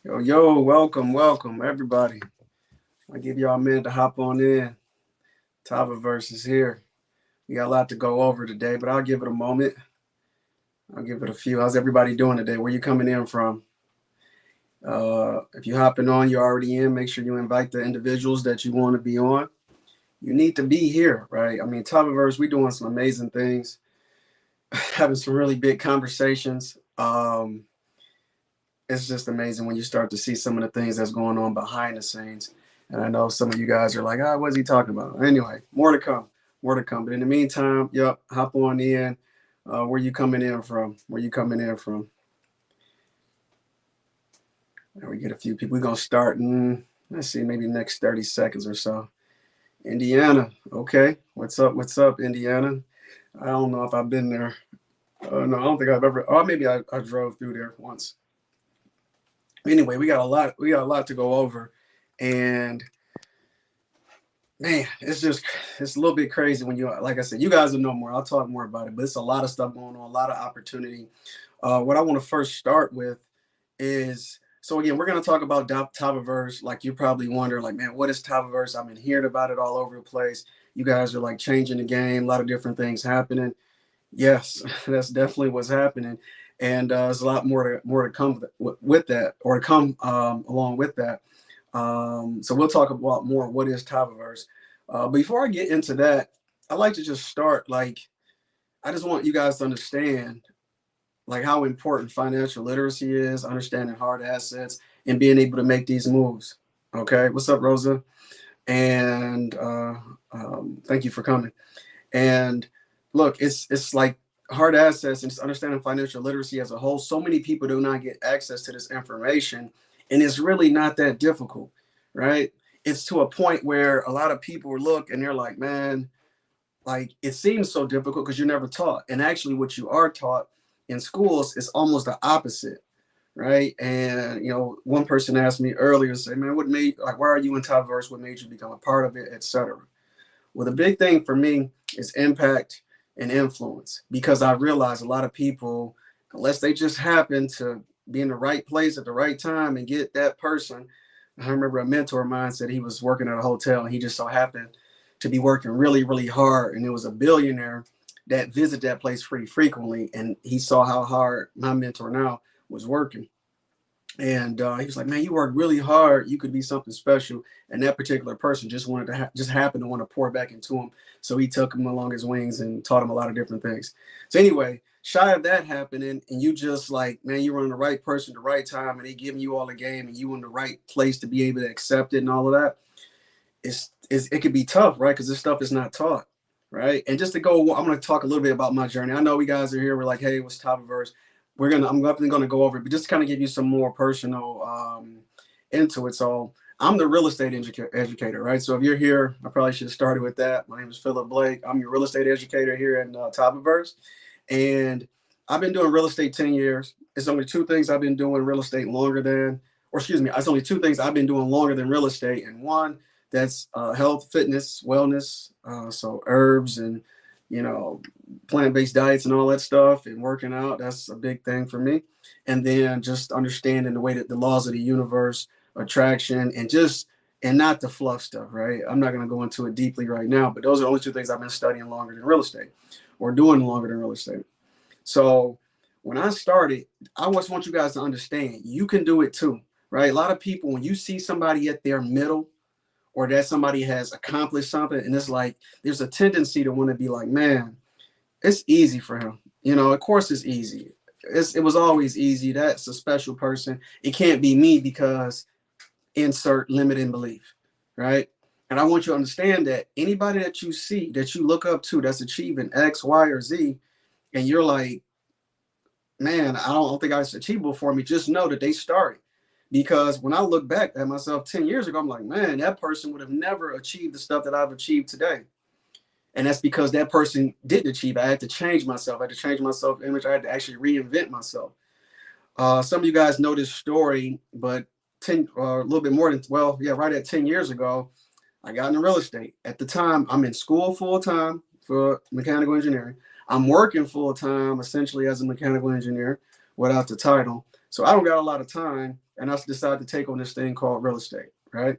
Yo, welcome, everybody. I'll give y'all a minute to hop on in. Tavaverse is here. We got a lot to go over today, but I'll give it a moment. I'll give it a few. How's everybody doing today? Where you coming in from? If you're hopping on, you're already in. Make sure you invite the individuals that you want to be on. You need to be here, right? I mean, Tavaverse, we doing some amazing things, having some really big conversations. It's just amazing when you start to see some of the things that's going on behind the scenes. And I know some of you guys are like, what's he talking about? Anyway, more to come, more to come. But in the meantime, yep, hop on in. Where you coming in from? Where you coming in from? There we get a few people. We're gonna start in, let's see, maybe next 30 seconds or so. Indiana, okay. What's up? What's up, Indiana? I don't know if I've been there. No, I don't think I've ever. Oh, maybe I drove through there once. Anyway, we got a lot. We got a lot to go over, and man, it's a little bit crazy when you, like I said, you guys will know more. I'll talk more about it, but it's a lot of stuff going on, a lot of opportunity. What I want to first start with is, so again, we're going to talk about Tavaverse. Like you probably wonder, like, man, what is Tavaverse? I've been hearing about it all over the place. You guys are like changing the game, a lot of different things happening. Yes, that's definitely what's happening, and there's a lot more to come with that, or to come along with that. So we'll talk about more what is Tavaverse. Before I get into that, I like to just start like I just want you guys to understand like how important financial literacy is, understanding hard assets, and being able to make these moves. Okay, what's up, Rosa? And thank you for coming. And look, it's like hard assets and just understanding financial literacy as a whole. So many people do not get access to this information, and it's really not that difficult, right? It's to a point where a lot of people look and they're like, man, like it seems so difficult because you're never taught. And actually, what you are taught in schools is almost the opposite, right? And one person asked me earlier, say, man, what made like why are you in Tavaverse? What made you become a part of it, etc. Well, the big thing for me is impact and influence because I realize a lot of people, unless they just happen to be in the right place at the right time and get that person. I remember a mentor of mine said he was working at a hotel and he just so happened to be working really, really hard. And it was a billionaire that visited that place pretty frequently. And he saw how hard my mentor now was working. And he was like, "Man, you work really hard. You could be something special." And that particular person just wanted to just happened to want to pour back into him. So he took him along his wings and taught him a lot of different things. So anyway, shy of that happening, and you just like, man, you were on the right person, the right time, and they giving you all the game, and you in the right place to be able to accept it and all of that. It could be tough, right? Because this stuff is not taught, right? And just to go, I'm going to talk a little bit about my journey. I know we guys are here. We're like, hey, what's Tavaverse? I'm definitely gonna go over it, but just kind of give you some more personal into it. So I'm the real estate educator, right? So if you're here, I probably should have started with that. My name is Philip Blake. I'm your real estate educator here in Tavaverse, and I've been doing real estate 10 years. It's only two things I've been doing real estate longer than, or excuse me, it's only two things I've been doing longer than real estate, and one that's health, fitness, wellness, so herbs and plant-based diets and all that stuff and working out. That's a big thing for me. And then just understanding the way that the laws of the universe, attraction, and not the fluff stuff, right? I'm not going to go into it deeply right now, but those are the only two things I've been studying longer than real estate or doing longer than real estate. So when I started, I just want you guys to understand you can do it too, right? A lot of people, when you see somebody at their middle or that somebody has accomplished something, and it's like there's a tendency to want to be like, man, it's easy for him. Of course it's easy. It was always easy. That's a special person. It can't be me because insert limiting belief, right? And I want you to understand that anybody that you see, that you look up to, that's achieving X, Y, or Z, and you're like, man, I don't think it's achievable for me. Just know that they started. Because when I look back at myself 10 years ago, I'm like, man, that person would have never achieved the stuff that I've achieved today. And that's because that person didn't achieve. I had to change myself. I had to change my self-image. I had to actually reinvent myself. Some of you guys know this story, but a little bit more than, well, yeah, right at 10 years ago, I got into real estate. At the time, I'm in school full-time for mechanical engineering. I'm working full-time, essentially as a mechanical engineer, without the title. So I don't got a lot of time, and I decided to take on this thing called real estate, right?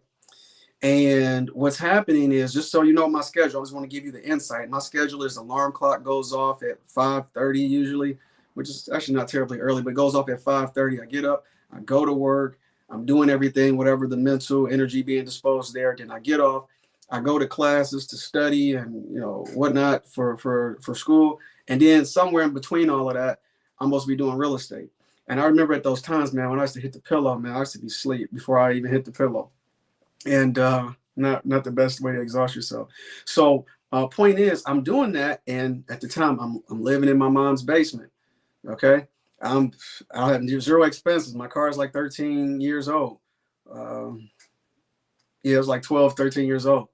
And what's happening is, just so you know my schedule, I just want to give you the insight. My schedule is alarm clock goes off at 5:30 usually, which is actually not terribly early, but it goes off at 5:30. I get up, I go to work, I'm doing everything, whatever the mental energy being disposed there. Then I get off, I go to classes to study and whatnot for school. And then somewhere in between all of that, I'm supposed to be doing real estate. And I remember at those times, man, when I used to hit the pillow, man, I used to be asleep before I even hit the pillow, and not the best way to exhaust yourself. So point is, I'm doing that, and at the time, I'm living in my mom's basement. Okay, I have zero expenses. My car is like 13 years old. Yeah, it was like 12, 13 years old,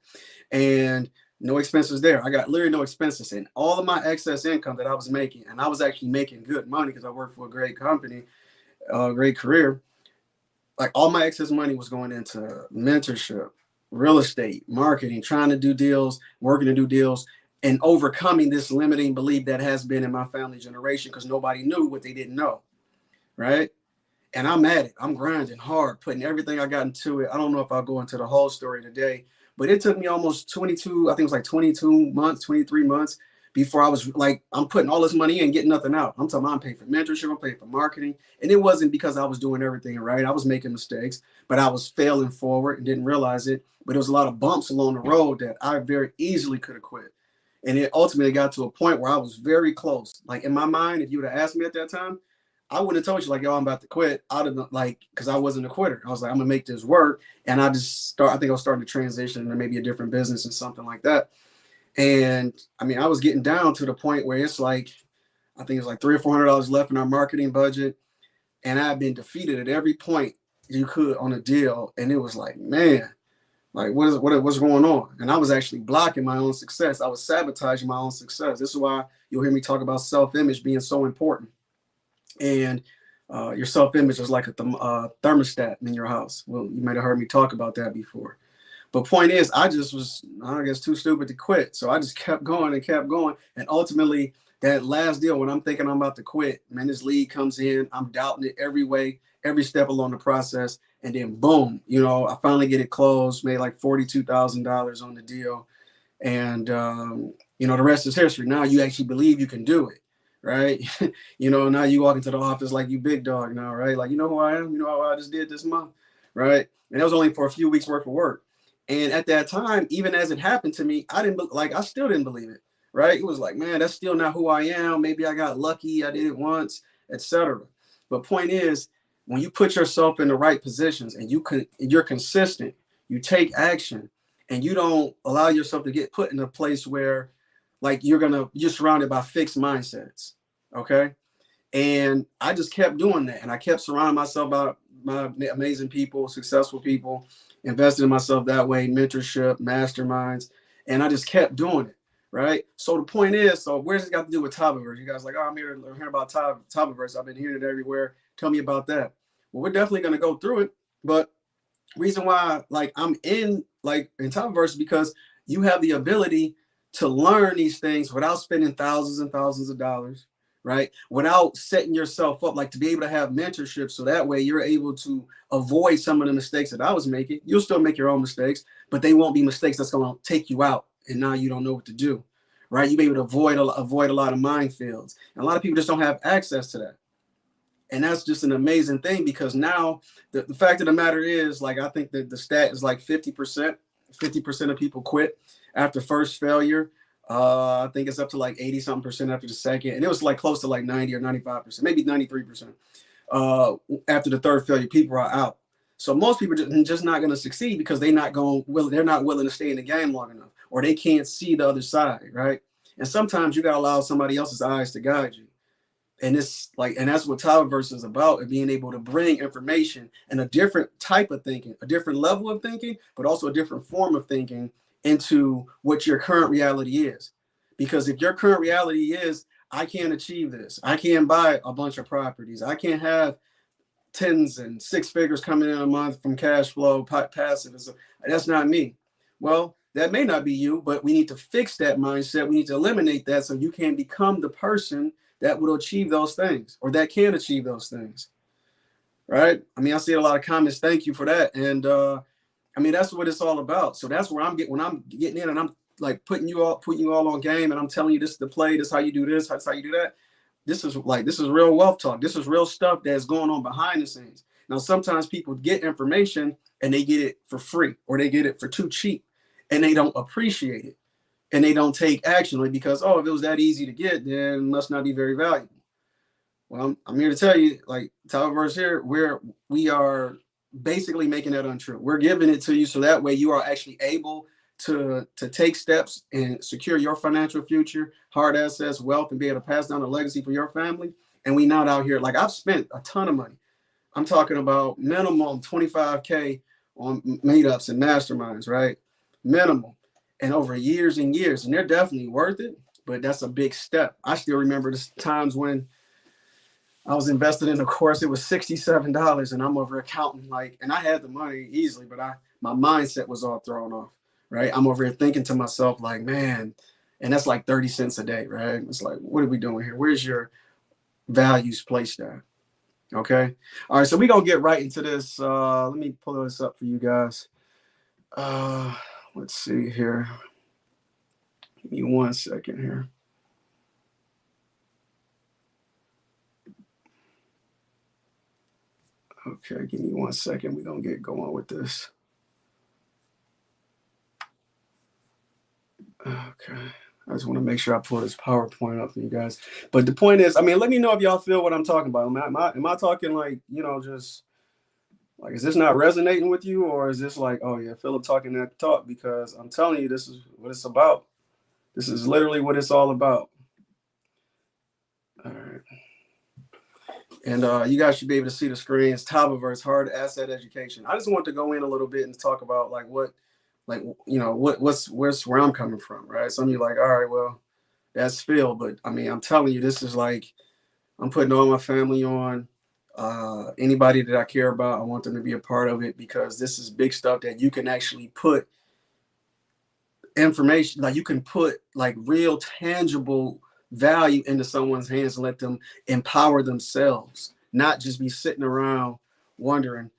and no expenses there. I got literally no expenses, and all of my excess income that I was making, and I was actually making good money because I worked for a great company, great career. Like all my excess money was going into mentorship, real estate, marketing, trying to do deals, working to do deals, and overcoming this limiting belief that has been in my family generation because nobody knew what they didn't know, right? And I'm at it. I'm grinding hard, putting everything I got into it. I don't know if I'll go into the whole story today, but it took me almost 22, I think it was like 22 months, 23 months before I was like, I'm putting all this money in, getting nothing out. I'm talking about I'm paying for mentorship, I'm paying for marketing. And it wasn't because I was doing everything right. I was making mistakes, but I was failing forward and didn't realize it. But there was a lot of bumps along the road that I very easily could have quit. And it ultimately got to a point where I was very close. Like in my mind, if you would have asked me at that time, I wouldn't have told you like, yo, I'm about to quit. I'd have like, because I wasn't a quitter. I was like, I'm gonna make this work. And I think I was starting to transition into maybe a different business and something like that. And I mean, I was getting down to the point where it's like, I think it's like $300 or $400 left in our marketing budget. And I've been defeated at every point you could on a deal. And it was like, man, like what's going on? And I was actually blocking my own success. I was sabotaging my own success. This is why you'll hear me talk about self-image being so important. And your self-image is like a thermostat in your house. Well, you might have heard me talk about that before. But point is, I just was, I guess, too stupid to quit. So I just kept going and kept going. And ultimately, that last deal, when I'm thinking I'm about to quit, man, this lead comes in. I'm doubting it every way, every step along the process. And then boom, I finally get it closed, made like $42,000 on the deal. And, the rest is history. Now you actually believe you can do it, right? Now you walk into the office like you big dog now, right? Like, you know who I am? You know how I just did this month, right? And that was only for a few weeks worth of work. And at that time, even as it happened to me, I still didn't believe it, right? It was like, man, that's still not who I am. Maybe I got lucky. I did it once, etc. But point is, when you put yourself in the right positions and you're consistent, you take action, and you don't allow yourself to get put in a place where like you're surrounded by fixed mindsets. Okay. And I just kept doing that. And I kept surrounding myself by my amazing people, successful people, invested in myself that way, mentorship, masterminds. And I just kept doing it. Right. So the point is, so where's it got to do with Tabaverse? You guys are like, oh, I'm here to hear about Tabaverse. I've been hearing it everywhere. Tell me about that. Well, we're definitely going to go through it. But reason why like I'm in Tabaverse is because you have the ability to learn these things without spending thousands and thousands of dollars, right? Without setting yourself up, like to be able to have mentorship. So that way you're able to avoid some of the mistakes that I was making. You'll still make your own mistakes, but they won't be mistakes that's going to take you out. And now you don't know what to do, right? You'll be able to avoid a lot of minefields. And a lot of people just don't have access to that. And that's just an amazing thing because now the fact of the matter is, like, I think that the stat is like 50% of people quit after first failure. I think it's up to like 80 something percent after the second. And it was like close to like 90 or 95%, maybe 93%. After the third failure, people are out. So most people are just not going to succeed because they're not willing to stay in the game long enough, or they can't see the other side, right? And sometimes you got to allow somebody else's eyes to guide you. And it's like, and that's what Tabaverse is about, and being able to bring information and a different type of thinking, a different level of thinking, but also a different form of thinking into what your current reality is. Because if your current reality is, I can't achieve this, I can't buy a bunch of properties, I can't have tens and six figures coming in a month from cash flow, passive, that's not me. Well, that may not be you, but we need to fix that mindset. We need to eliminate that so you can become the person that will achieve those things, or that can achieve those things, right? I mean, I see a lot of comments. Thank you for that. And I mean, that's what it's all about. So that's where I'm getting when I'm getting in and I'm like putting you all on game, and I'm telling you this is the play, this is how you do this, that's how you do that. This is real wealth talk. This is real stuff that's going on behind the scenes. Now, sometimes people get information and they get it for free, or they get it for too cheap, and they don't appreciate it, and they don't take action because, oh, if it was that easy to get, then it must not be very valuable. Well, I'm here to tell you, like Tylerverse here, we are basically making that untrue. We're giving it to you so that way you are actually able to take steps and secure your financial future, hard assets, wealth, and be able to pass down a legacy for your family. And we not out here, like I've spent a ton of money. I'm talking about minimum 25K on meetups and masterminds, right? Minimal. And over years and years, and they're definitely worth it, but that's a big step. I still remember the times when I was invested in a course. It was $67, and I'm over accounting and I had the money easily, but my mindset was all thrown off, right? I'm over here thinking to myself, like, man, and that's like 30 cents a day, right? It's like, what are we doing here? Where's your values placed at? Okay. All right. So we're going to get right into this. Let me pull this up for you guys. Let's see here. Give me 1 second here. Okay, give me 1 second. We're going to get going with this. Okay. I just want to make sure I pull this PowerPoint up for you guys. But the point is, I mean, let me know if y'all feel what I'm talking about. Am I talking like, just like, is this not resonating with you? Or is this like, oh yeah, Philip talking that talk? Because I'm telling you, this is what it's about. This is literally what it's all about. All right. And you guys should be able to see the screen. It's Tylerverse, Hard Asset Education. I just want to go in a little bit and talk about where I'm coming from, right? Some of you like, all right, well, that's Phil, but I mean, I'm telling you, this is like, I'm putting all my family on. Anybody that I care about, I want them to be a part of it, because this is big stuff that you can actually put information, like you can put like real tangible value into someone's hands and let them empower themselves, not just be sitting around wondering,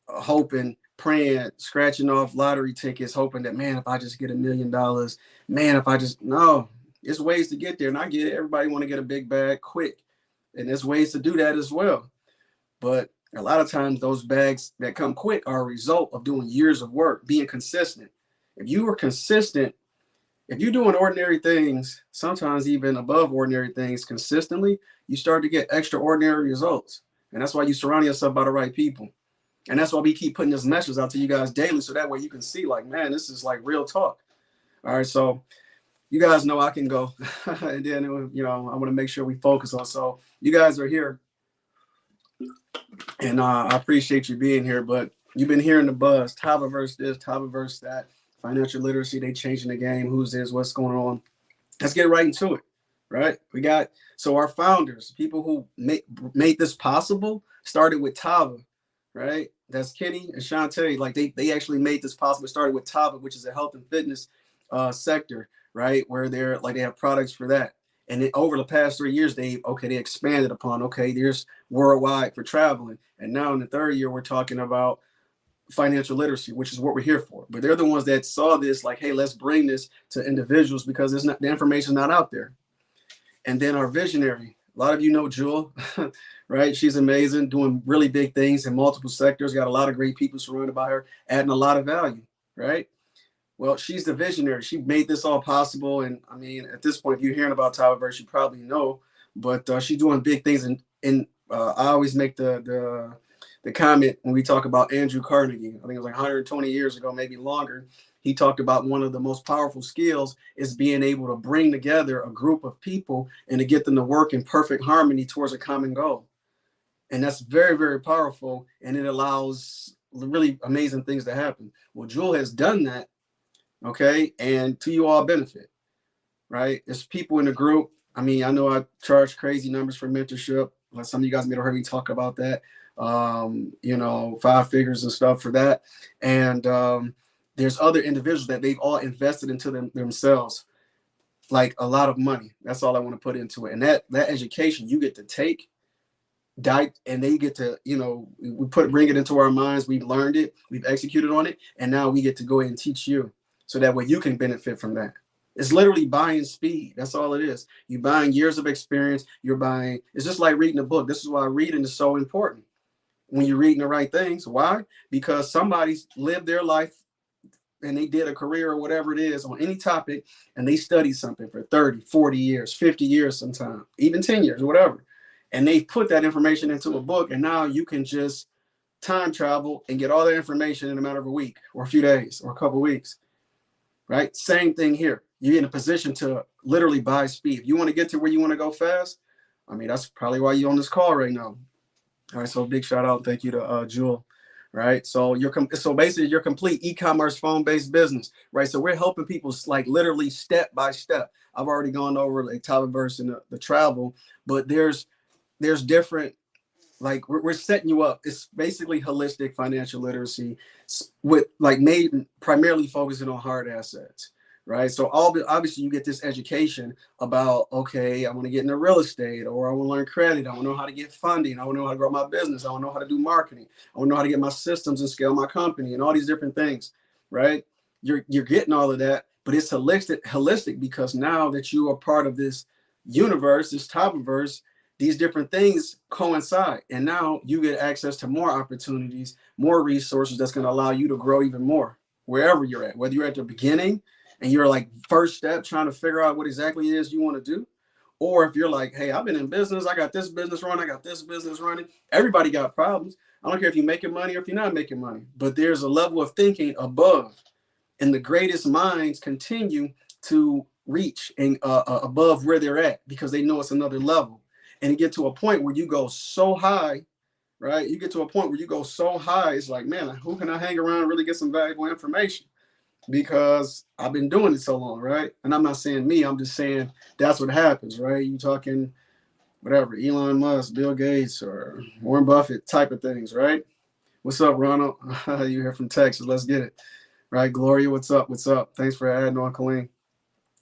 hoping, praying, scratching off lottery tickets, hoping that, man, if I just get $1 million, man, if I just, no, there's ways to get there. And I get it. Everybody want to get a big bag quick. And there's ways to do that as well. But a lot of times those bags that come quick are a result of doing years of work, being consistent. If you were consistent, if you're doing ordinary things, sometimes even above ordinary things consistently, you start to get extraordinary results. And that's why you surround yourself by the right people. And that's why we keep putting this message out to you guys daily, so that way you can see, like, man, this is like real talk. All right, so you guys know I can go. And then, I want to make sure we focus on. So you guys are here. And I appreciate you being here, but you've been hearing the buzz. Tylerverse this, Tylerverse that. Financial literacy, they changing the game. Who's this? What's going on? Let's get right into it, right? So our founders, people who made this possible, started with Tava, right? That's Kenny and Shantae. Like they actually made this possible. It started with Tava, which is a health and fitness sector, right? Where they have products for that. And then over the past 3 years, they expanded upon, there's worldwide for traveling. And now in the third year, we're talking about financial literacy, which is what we're here for. But they're the ones that saw this, like, hey, let's bring this to individuals, because the information not out there. And then our visionary, a lot of you know Jewel, right? She's amazing, doing really big things in multiple sectors, got a lot of great people surrounded by her, adding a lot of value, right? Well, she's the visionary. She made this all possible. And I mean, at this point, if you're hearing about Tylerverse, you probably know, but she's doing big things. And I always make the comment when we talk about Andrew Carnegie. I think it was like 120 years ago, maybe longer. He talked about one of the most powerful skills is being able to bring together a group of people and to get them to work in perfect harmony towards a common goal. And that's very, very powerful. And it allows really amazing things to happen. Well, Jewel has done that. Okay. And to you all benefit, right? There's people in the group. I mean, I know I charge crazy numbers for mentorship. Like some of you guys may have heard me talk about that. 5 figures and stuff for that. And there's other individuals that they've all invested into themselves. like a lot of money. That's all I want to put into it. And that education you get to take, and they get to, we bring it into our minds. We've learned it, we've executed on it, and now we get to go ahead and teach you, so that way you can benefit from that. It's literally buying speed. That's all it is. You buying years of experience. You're buying. It's just like reading a book. This is why reading is so important. When you're reading the right things, why? Because somebody's lived their life and they did a career or whatever it is on any topic, and they studied something for 30, 40 years, 50 years, sometimes even 10 years, whatever. And they put that information into a book, and now you can just time travel and get all that information in a matter of a week or a few days or a couple of weeks, right? Same thing here. You're in a position to literally buy speed. If you want to get to where you want to go fast, I mean, that's probably why you're on this call right now. All right, so big shout out, thank you to Jewel. Right, so basically your complete e-commerce phone-based business, right? So we're helping people like literally step by step. I've already gone over like TabaVerse and the travel, but there's different, like we're setting you up. It's basically holistic financial literacy with like made primarily focusing on hard assets, right? So obviously you get this education about, okay, I want to get into real estate, or I want to learn credit. I want to know how to get funding. I want to know how to grow my business. I want to know how to do marketing. I want to know how to get my systems and scale my company and all these different things, right? You're getting all of that, but it's holistic because now that you are part of this universe, this TabaVerse, these different things coincide, and now you get access to more opportunities, more resources that's going to allow you to grow even more wherever you're at, whether you're at the beginning and you're like first step trying to figure out what exactly it is you want to do, or if you're like, hey, I've been in business, I got this business running, I got this business running. Everybody got problems. I don't care if you're making money or if you're not making money, but there's a level of thinking above, and the greatest minds continue to reach and above where they're at because they know it's another level. And you get to a point where you go so high, right? You get to a point where you go so high, it's like, man, who can I hang around and really get some valuable information? Because I've been doing it so long, right? And I'm not saying me, I'm just saying that's what happens, right? You talking whatever, Elon Musk, Bill Gates, or Warren Buffett type of things, right? What's up, Ronald? You here from Texas? Let's get it. Right, Gloria, what's up? What's up? Thanks for adding on, Colleen.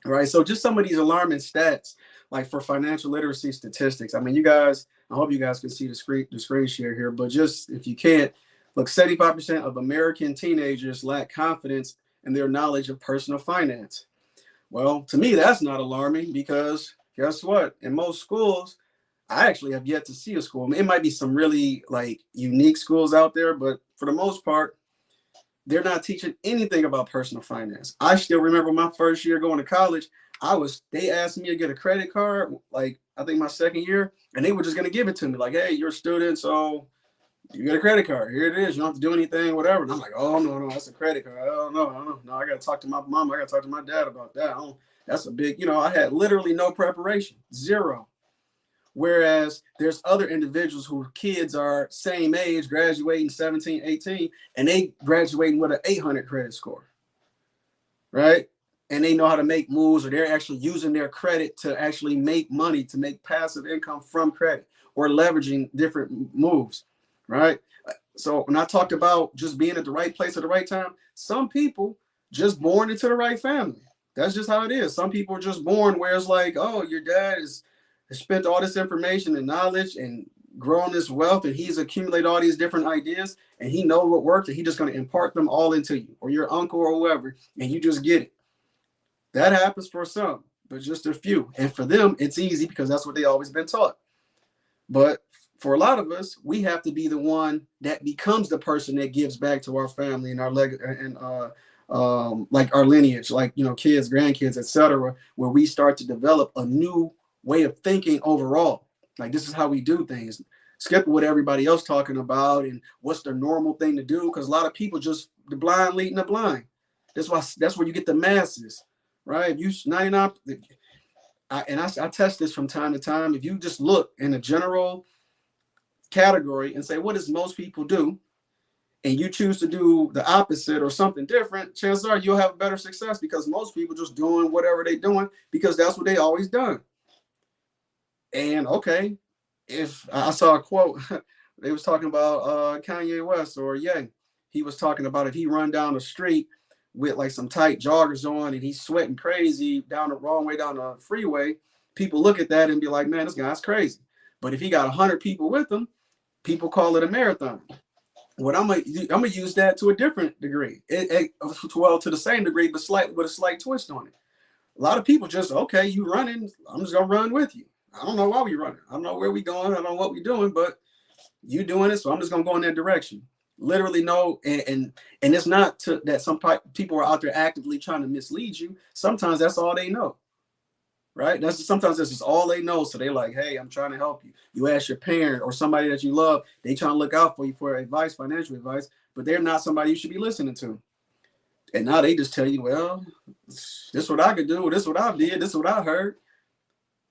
All right, so just some of these alarming stats, like for financial literacy statistics. I mean, you guys, I hope you guys can see the screen share here, but just if you can't, look, 75% of American teenagers lack confidence in their knowledge of personal finance. Well, to me, that's not alarming because guess what? In most schools, I actually have yet to see a school. I mean, it might be some really like unique schools out there, but for the most part, they're not teaching anything about personal finance. I still remember my first year going to college. They asked me to get a credit card, like I think my second year, and they were just gonna give it to me, like, hey, you're a student, so you get a credit card. Here it is. You don't have to do anything, whatever. And I'm like, oh no, that's a credit card. Oh no, I gotta talk to my mom. I gotta talk to my dad about that. That's a big, I had literally no preparation, zero. Whereas there's other individuals whose kids are same age, graduating 17, 18, and they graduating with an 800 credit score, right? And they know how to make moves, or they're actually using their credit to actually make money, to make passive income from credit, or leveraging different moves, right? So when I talked about just being at the right place at the right time, some people just born into the right family. That's just how it is. Some people are just born where it's like, oh, your dad has spent all this information and knowledge and grown this wealth, and he's accumulated all these different ideas, and he knows what works, and he's just going to impart them all into you, or your uncle or whoever, and you just get it. That happens for some, but just a few. And for them, it's easy because that's what they always been taught. But for a lot of us, we have to be the one that becomes the person that gives back to our family and our like our lineage, like kids, grandkids, etc., where we start to develop a new way of thinking overall. Like, this is how we do things. Skip what everybody else talking about and what's the normal thing to do, because a lot of people just the blind leading the blind. That's where you get the masses, right? If you 99, I test this from time to time. If you just look in a general category and say, what does most people do? And you choose to do the opposite or something different, chances are you'll have better success, because most people just doing whatever they're doing because that's what they always done. And okay, if I saw a quote, they was talking about Kanye West or Ye. He was talking about if he run down the street with like some tight joggers on and he's sweating crazy down the wrong way down the freeway, people look at that and be like, man, this guy's crazy. But if he got 100 people with him, people call it a marathon. What I'm gonna use that to a different degree. Well, to the same degree, but slightly with a slight twist on it. A lot of people just, okay, you running, I'm just gonna run with you. I don't know why we running. I don't know where we going. I don't know what we doing, but you doing it, so I'm just gonna go in that direction. Literally no, and it's not that some people are out there actively trying to mislead you. Sometimes that's all they know, right? Sometimes that's just all they know. So they're like, hey, I'm trying to help you. You ask your parent or somebody that you love, they trying to look out for you for advice, financial advice, but they're not somebody you should be listening to. And now they just tell you, well, this is what I could do, this is what I did, this is what I heard.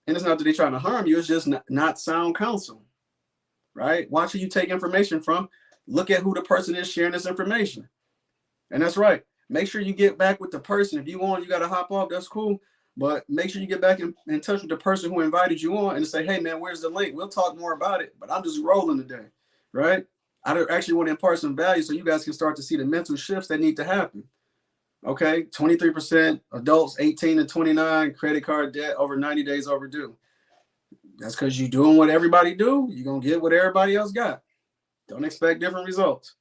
And it's not that they're trying to harm you, it's just not sound counsel, right? Watch who you take information from. Look at who the person is sharing this information. And that's right. Make sure you get back with the person. If you want, you got to hop off, that's cool. But make sure you get back in touch with the person who invited you on and say, hey, man, where's the link? We'll talk more about it, but I'm just rolling today, right? I actually want to impart some value so you guys can start to see the mental shifts that need to happen. Okay, 23% adults 18 to 29, credit card debt over 90 days overdue. That's because you're doing what everybody do. You're going to get what everybody else got. Don't expect different results.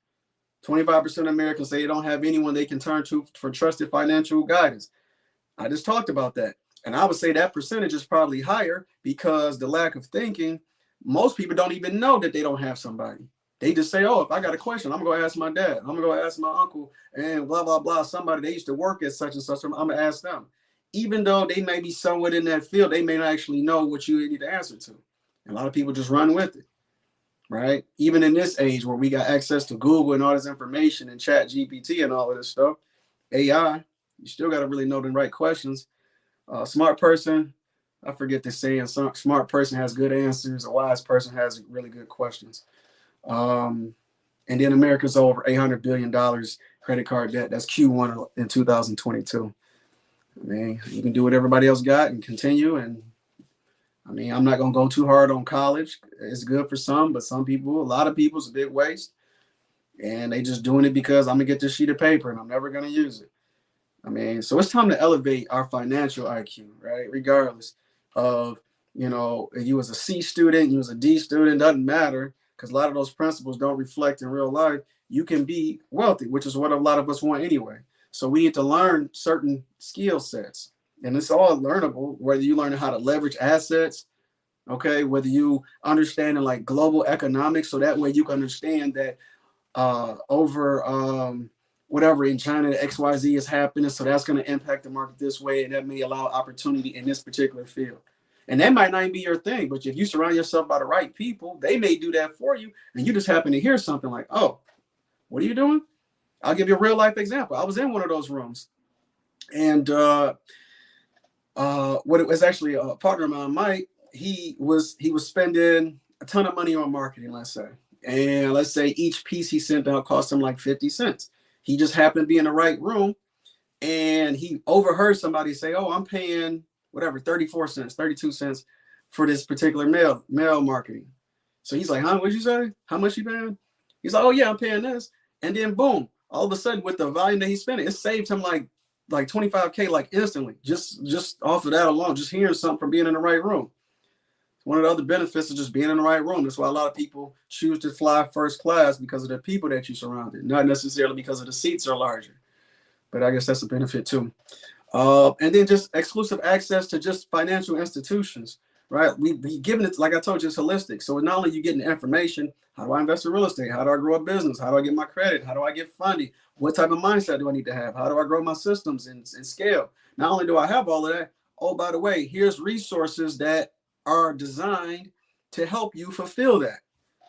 25% of Americans say they don't have anyone they can turn to for trusted financial guidance. I just talked about that. And I would say that percentage is probably higher because the lack of thinking, most people don't even know that they don't have somebody. They just say, oh, if I got a question, I'm going to ask my dad. I'm going to go ask my uncle and blah, blah, blah. Somebody they used to work at such and such. I'm going to ask them. Even though they may be somewhat in that field, they may not actually know what you need to answer to. And a lot of people just run with it, right? Even in this age where we got access to Google and all this information and Chat GPT and all of this stuff, AI, you still got to really know the right questions. Smart person, I forget the saying, smart person has good answers. A wise person has really good questions. And then America's over $800 billion credit card debt. That's Q1 in 2022. I mean, you can do what everybody else got and continue. And I mean, I'm not going to go too hard on college. It's good for some, but some people, a lot of people, it's a big waste. And they just doing it because I'm going to get this sheet of paper and I'm never going to use it. I mean, so it's time to elevate our financial IQ, right? Regardless of, if you was a C student, you was a D student, doesn't matter. Because a lot of those principles don't reflect in real life. You can be wealthy, which is what a lot of us want anyway. So we need to learn certain skill sets. And it's all learnable, whether you learn how to leverage assets, okay, whether you understand like global economics, so that way you can understand that over whatever in China, XYZ is happening. So that's going to impact the market this way. And that may allow opportunity in this particular field. And that might not even be your thing, but if you surround yourself by the right people, they may do that for you. And you just happen to hear something like, oh, what are you doing? I'll give you a real life example. I was in one of those rooms. And what it was actually a partner of mine, Mike, he was spending a ton of money on marketing, let's say. And let's say each piece he sent out cost him like 50 cents. He just happened to be in the right room. And he overheard somebody say, oh, I'm paying whatever, 34 cents, 32 cents for this particular mail marketing. So he's like, huh, what'd you say? How much you paying? He's like, oh yeah, I'm paying this. And then boom, all of a sudden with the volume that he's spending, it saved him like 25K, like instantly, just off of that alone, just hearing something from being in the right room. One of the other benefits of just being in the right room. That's why a lot of people choose to fly first class, because of the people that you surrounded, not necessarily because of the seats are larger. But I guess that's a benefit too. And then just exclusive access to just financial institutions, right? We given it, like I told you, it's holistic. So not only you getting the information, how do I invest in real estate? How do I grow a business? How do I get my credit? How do I get funding? What type of mindset do I need to have? How do I grow my systems and scale? Not only do I have all of that, oh, by the way, here's resources that are designed to help you fulfill that.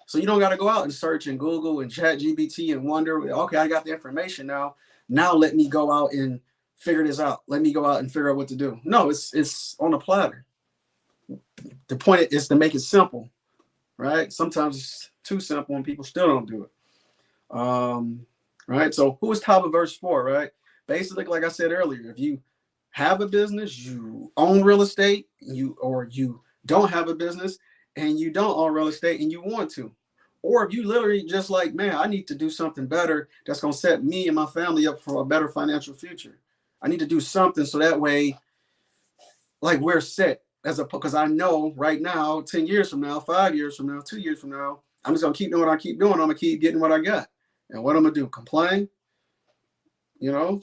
So you don't got to go out and search in Google and Chat GPT and wonder, okay, I got the information now. Now let me go out and figure this out. Let me go out and figure out what to do. No, it's on a platter. The point is to make it simple, right? Sometimes it's too simple and people still don't do it. Right? So who is top of verse 4, right? Basically, like I said earlier, if you have a business, you own real estate, you don't have a business and you don't own real estate and you want to, Or if you literally just like, man, I need to do something better that's going to set me and my family up for a better financial future. I need to do something so that way, like, we're set as a, because I know right now, 10 years from now, 5 years from now, 2 years from now, I'm just going to keep doing what I keep doing. I'm going to keep getting what I got. And what I'm going to do, complain, you know,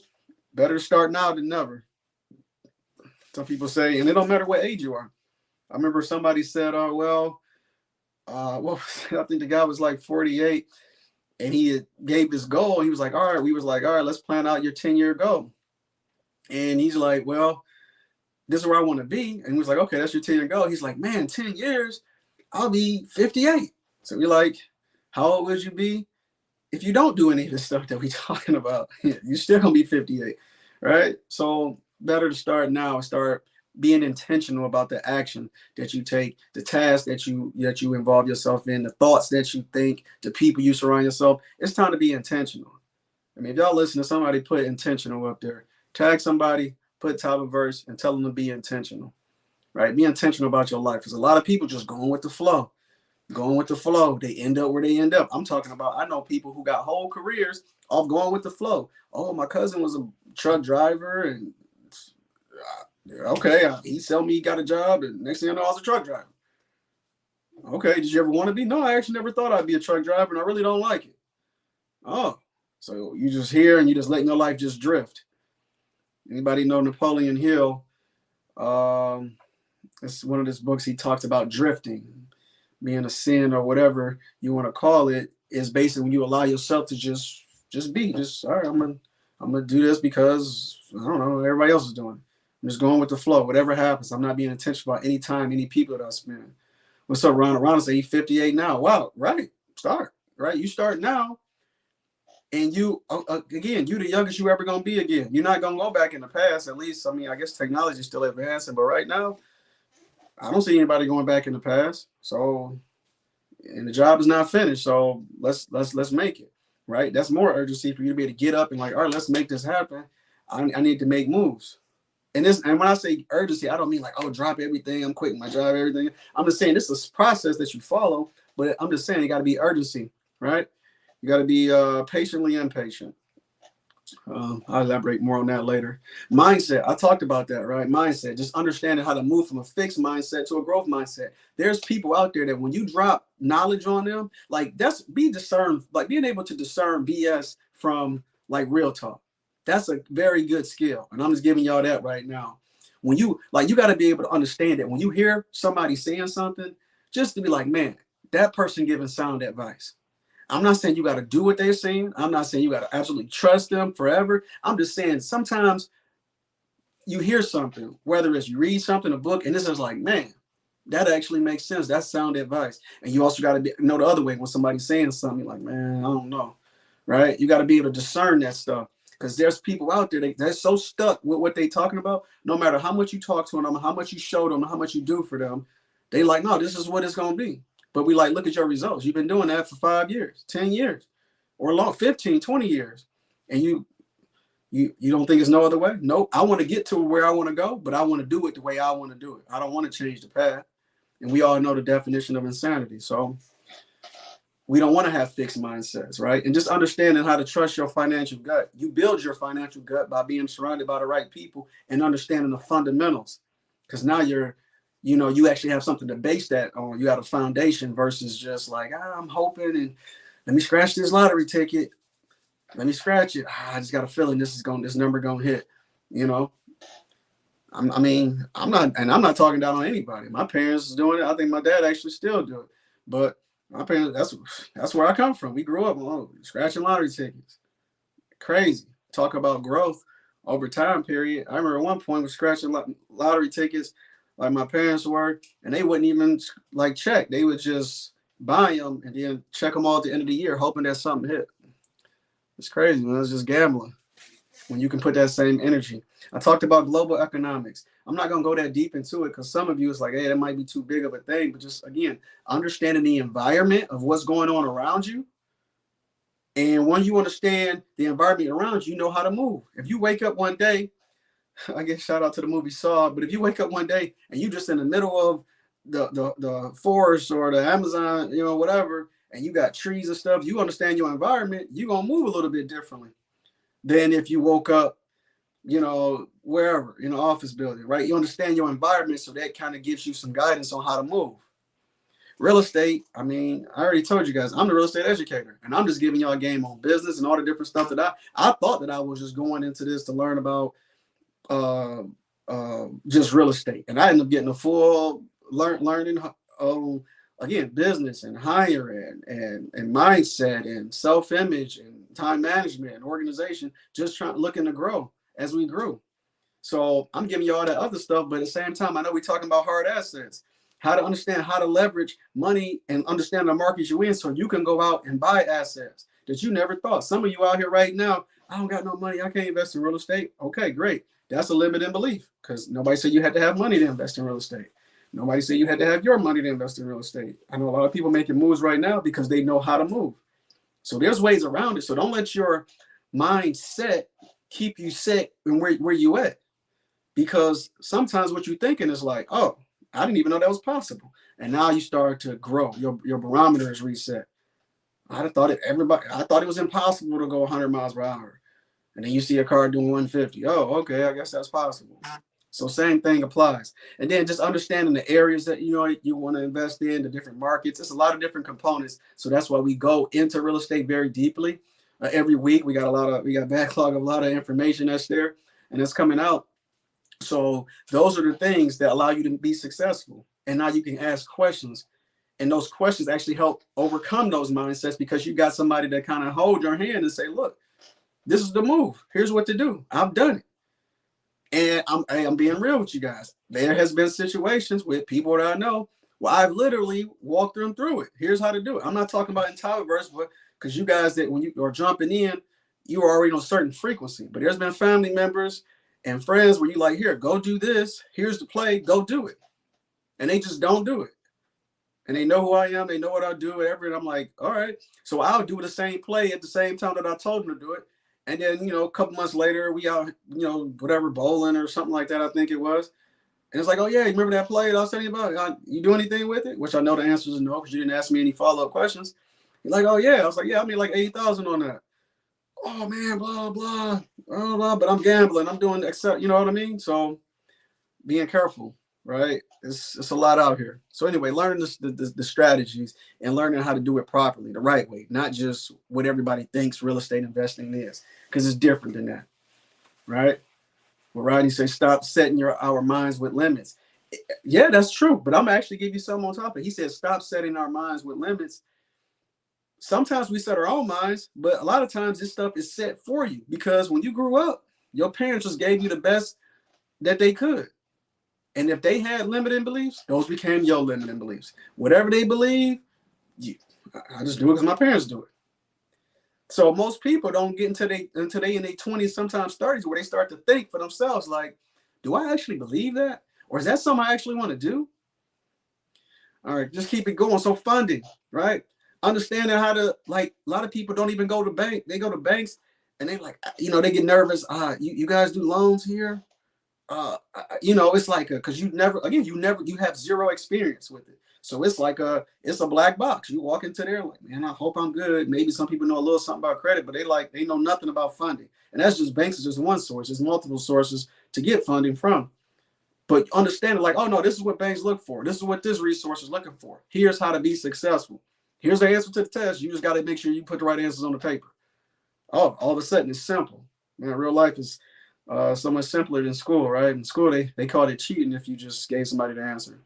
better to start now than never. Some people say, and it don't matter what age you are. I remember somebody said, oh, well, I think the guy was like 48 and he gave this goal. He was like, all right, we was like, all right, let's plan out your 10-year goal. And he's like, well, this is where I want to be. And he was like, okay, that's your 10-year goal. He's like, man, 10 years, I'll be 58. So we're like, how old would you be if you don't do any of this stuff that we're talking about? You're still going to be 58, right? So better to start now, start being intentional about the action that you take, the tasks that you involve yourself in, the thoughts that you think, the people you surround yourself. It's time to be intentional. I mean, if y'all listen to somebody, put intentional up there. Tag somebody, put top of verse, and tell them to be intentional, right? Be intentional about your life. Because a lot of people just going with the flow. Going with the flow. They end up where they end up. I'm talking about, I know people who got whole careers off going with the flow. Oh, my cousin was a truck driver and okay, he told me he got a job, and next thing I know, I was a truck driver. Okay, did you ever want to be? No, I actually never thought I'd be a truck driver, and I really don't like it. Oh, so you just here and you just letting your life just drift. Anybody know Napoleon Hill? It's one of his books. He talks about drifting, being a sin or whatever you want to call it. Is basically when you allow yourself to just be, all right. I'm gonna do this because I don't know everybody else is doing. I'm just going with the flow. Whatever happens, I'm not being intentional about any time, any people that I spend. What's up, Ron? Ron say he's 58 now. Wow, right. Start, right? You start now. And you, again, you the youngest you ever going to be again. You're not going to go back in the past, at least. I mean, I guess technology is still advancing. But right now, I don't see anybody going back in the past. So, and the job is not finished. So let's make it, right? That's more urgency for you to be able to get up and like, all right, let's make this happen. I need to make moves. And when I say urgency, I don't mean like, oh, drop everything, I'm quitting my job, everything. I'm just saying this is a process that you follow, but I'm just saying it got to be urgency, right? You got to be patiently impatient. I'll elaborate more on that later. Mindset, I talked about that, right? Mindset, just understanding how to move from a fixed mindset to a growth mindset. There's people out there that when you drop knowledge on them, like that's being able to discern BS from like real talk. That's a very good skill. And I'm just giving y'all that right now. When you got to be able to understand that when you hear somebody saying something, just to be like, man, that person giving sound advice. I'm not saying you got to do what they're saying. I'm not saying you got to absolutely trust them forever. I'm just saying sometimes you hear something, whether it's you read something, a book, and this is like, man, that actually makes sense. That's sound advice. And you also got to know the other way when somebody's saying something, you're like, man, I don't know, right? You got to be able to discern that stuff. Because there's people out there, they're so stuck with what they're talking about. No matter how much you talk to them, how much you show them, how much you do for them, they like, no, this is what it's going to be. But we like, look at your results. You've been doing that for 5 years, 10 years, or long, 15, 20 years. And you don't think there's no other way? Nope. I want to get to where I want to go, but I want to do it the way I want to do it. I don't want to change the path. And we all know the definition of insanity. So we don't want to have fixed mindsets, right? And just understanding how to trust your financial gut. You build your financial gut by being surrounded by the right people and understanding the fundamentals. Because now you actually have something to base that on. You got a foundation versus just like, I'm hoping and let me scratch this lottery ticket. Let me scratch it. I just got a feeling this number gonna hit. I'm not talking down on anybody. My parents is doing it. I think my dad actually still do it. But my parents, that's where I come from. We grew up scratching lottery tickets. Crazy. Talk about growth over time period. I remember at one point with scratching lottery tickets, like my parents were, and they wouldn't even like check. They would just buy them and then check them all at the end of the year, hoping that something hit. It's crazy, man. It's just gambling when you can put that same energy. I talked about global economics. I'm not going to go that deep into it because some of you is like, hey, that might be too big of a thing. But just, again, understanding the environment of what's going on around you. And when you understand the environment around you, you know how to move. If you wake up one day, I guess shout out to the movie Saw, but if you wake up one day and you just in the middle of the forest or the Amazon, whatever, and you got trees and stuff, you understand your environment, you're gonna move a little bit differently than if you woke up, wherever in an office building, right? You understand your environment, so that kind of gives you some guidance on how to move. Real estate, I mean, I already told you guys, I'm the real estate educator, and I'm just giving y'all a game on business and all the different stuff that I thought that I was just going into this to learn about uh, just real estate, and I ended up getting a full learning again, business and hiring and mindset and self-image and time management and organization, just looking to grow as we grew. So I'm giving you all that other stuff, but at the same time, I know we're talking about hard assets, how to understand how to leverage money and understand the markets you're in, so you can go out and buy assets that you never thought. Some of you out here right now, I don't got no money, I can't invest in real estate. Okay, great. That's a limiting belief, because nobody said you had to have money to invest in real estate. Nobody said you had to have your money to invest in real estate. I know a lot of people making moves right now because they know how to move. So there's ways around it. So don't let your mindset keep you set in where you at. Because sometimes what you're thinking is like, oh, I didn't even know that was possible. And now you start to grow. Your barometer is reset. I thought it was impossible to go 100 miles per hour. And then you see a car doing 150. Oh, okay, I guess that's possible. So same thing applies. And then just understanding the areas that you want to invest in, the different markets. It's a lot of different components. So that's why we go into real estate very deeply. Every week we got a backlog of a lot of information that's there and it's coming out. So those are the things that allow you to be successful. And now you can ask questions. And those questions actually help overcome those mindsets, because you got somebody that kind of hold your hand and say, look, this is the move. Here's what to do. I've done it. And I'm being real with you guys. There has been situations with people that I know where I've literally walked them through it. Here's how to do it. I'm not talking about entire verse, but because you guys that when you are jumping in, you are already on a certain frequency. But there's been family members and friends where you like, here, go do this. Here's the play. Go do it. And they just don't do it. And they know who I am. They know what I do, whatever. And I'm like, all right. So I'll do the same play at the same time that I told them to do it. And then, a couple months later, we out, whatever, bowling or something like that, I think it was. And it's like, oh, yeah, you remember that play that I was telling you about? You do anything with it? Which I know the answer is no, because you didn't ask me any follow-up questions. He's like, oh, yeah. I was like, yeah, I made like 80,000 on that. Oh, man, blah, blah, blah, blah. But I'm gambling. I'm doing, you know what I mean? So being careful, right? It's a lot out here. So anyway, learning the strategies and learning how to do it properly, the right way, not just what everybody thinks real estate investing is, because it's different than that, right? Well, Rodney says, stop setting our minds with limits. Yeah, that's true. But I'm gonna actually give you some on top of it. He says, stop setting our minds with limits. Sometimes we set our own minds, but a lot of times this stuff is set for you, because when you grew up, your parents just gave you the best that they could. And if they had limiting beliefs, those became your limiting beliefs. Whatever they believe, I just do it because my parents do it. So most people don't get until they in their 20s, sometimes 30s, where they start to think for themselves, like, do I actually believe that? Or is that something I actually want to do? All right, just keep it going. So funding, right? Understanding how to, like, a lot of people don't even go to bank. They go to banks and they like, they get nervous. You guys do loans here? It's like because you have zero experience with it. So it's like it's a black box. You walk into there like, man, I hope I'm good. Maybe some people know a little something about credit, but they know nothing about funding. And that's just, banks is just one source. There's multiple sources to get funding from. But understand it like, oh no, this is what banks look for. This is what this resource is looking for. Here's how to be successful. Here's the answer to the test. You just got to make sure you put the right answers on the paper. Oh, all of a sudden it's simple. Man, real life is so much simpler than school, right? In school, they called it cheating if you just gave somebody the answer.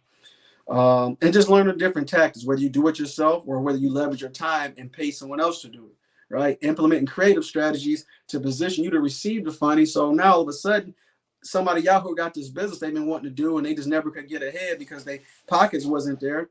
And just learn the different tactics, whether you do it yourself or whether you leverage your time and pay someone else to do it, right? Implementing creative strategies to position you to receive the funding. So now all of a sudden, somebody out who got this business they've been wanting to do and they just never could get ahead because their pockets wasn't there.